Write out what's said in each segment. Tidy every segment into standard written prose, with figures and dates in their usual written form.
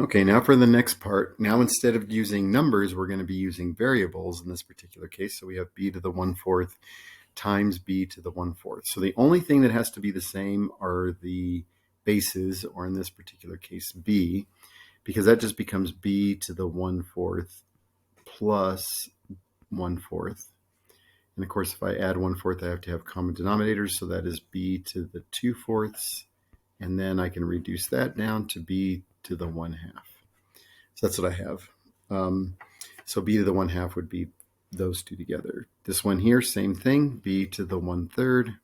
Okay, now for the next part. Now instead of using numbers, we're going to be using variables in this particular case. So we have b to the 1/4 times b to the 1/4. So the only thing that has to be the same are the bases, or in this particular case, b, because that just becomes b to the 1/4 plus 1/4. And of course, if I add 1/4, I have to have common denominators. So that is b to the 2/4. And then I can reduce that down to b to the 1/2. So that's what I have. So b to the 1/2 would be those two together. This one here, same thing, b to the 1/3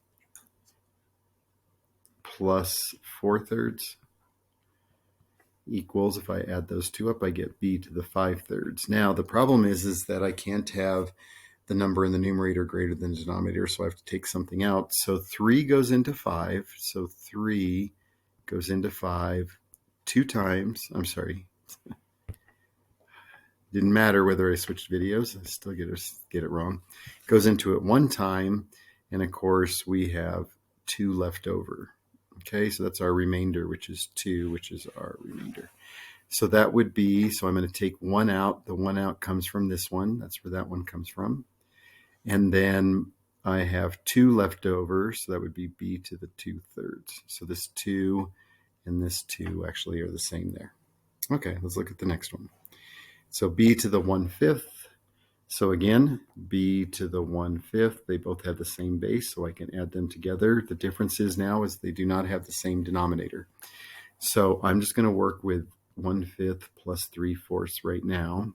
plus 4/3 equals, if I add those two up, I get b to the 5/3. Now the problem is that I can't have the number in the numerator greater than the denominator, so I have to take something out. So 3 goes into 5. So 3 goes into 5 two times. I'm sorry. Didn't matter whether I switched videos. I still get it wrong. Goes into it one time, and of course we have 2 left over. Okay, so that's our remainder, which is 2, which is our remainder. So that would be, so I'm going to take 1 out. The 1 out comes from this one. That's where that one comes from. And then I have 2 left over, so that would be b to the 2/3. So this 2 and this 2 actually are the same there. Okay, let's look at the next one. So b to the 1/5. So again, b to the 1/5, they both have the same base, so I can add them together. The difference is now is they do not have the same denominator. So I'm just going to work with 1/5 plus 3/4 right now.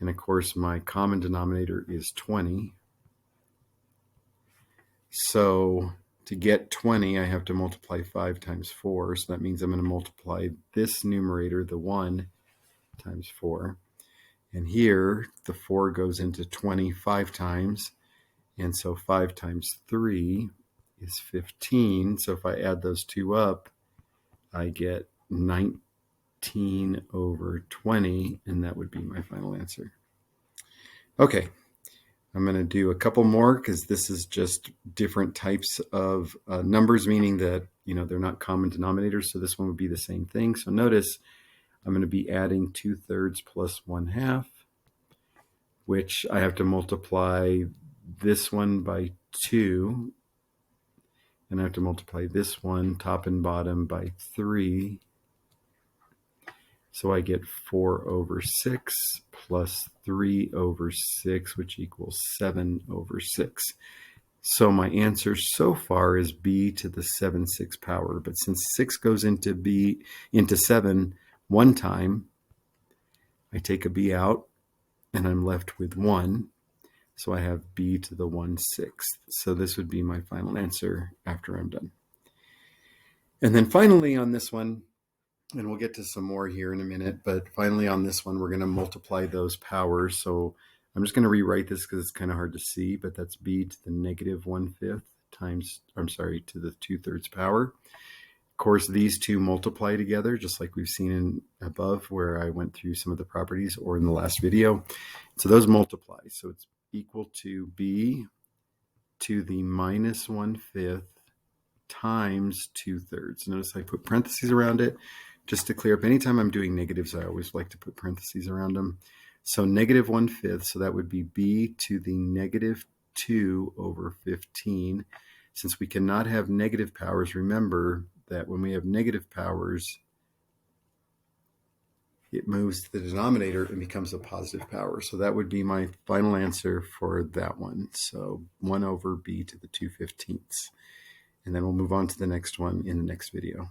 And of course, my common denominator is 20. So to get 20, I have to multiply 5 times 4. So that means I'm going to multiply this numerator, the 1, times 4. And here, the 4 goes into 20 5 times. And so 5 times 3 is 15. So if I add those two up, I get 19 over 20, and that would be my final answer. Okay, I'm going to do a couple more because this is just different types of numbers, meaning that, they're not common denominators. So this one would be the same thing. So notice I'm going to be adding 2/3 plus 1/2, which I have to multiply this one by 2. And I have to multiply this one, top and bottom, by 3. So I get 4 over 6 plus 3 over 6, which equals 7 over 6. So my answer so far is b to the 7/6 power. But since 6 goes into 7 one time, I take a b out, and I'm left with 1. So I have b to the 1/6. So this would be my final answer after I'm done. And then finally on this one, and we'll get to some more here in a minute, but finally on this one, we're going to multiply those powers. So I'm just going to rewrite this because it's kind of hard to see, but that's b to the negative 1/5 times, to the 2/3 power. Of course, these two multiply together, just like we've seen in above where I went through some of the properties, or in the last video. So those multiply. So it's equal to b to the minus 1/5 times 2/3. Notice I put parentheses around it just to clear up. Anytime I'm doing negatives, I always like to put parentheses around them. So negative 1/5, so that would be b to the negative 2 over 15. Since we cannot have negative powers, remember that when we have negative powers, it moves to the denominator and becomes a positive power. So that would be my final answer for that one. So 1 over b to the 2/15. And then we'll move on to the next one in the next video.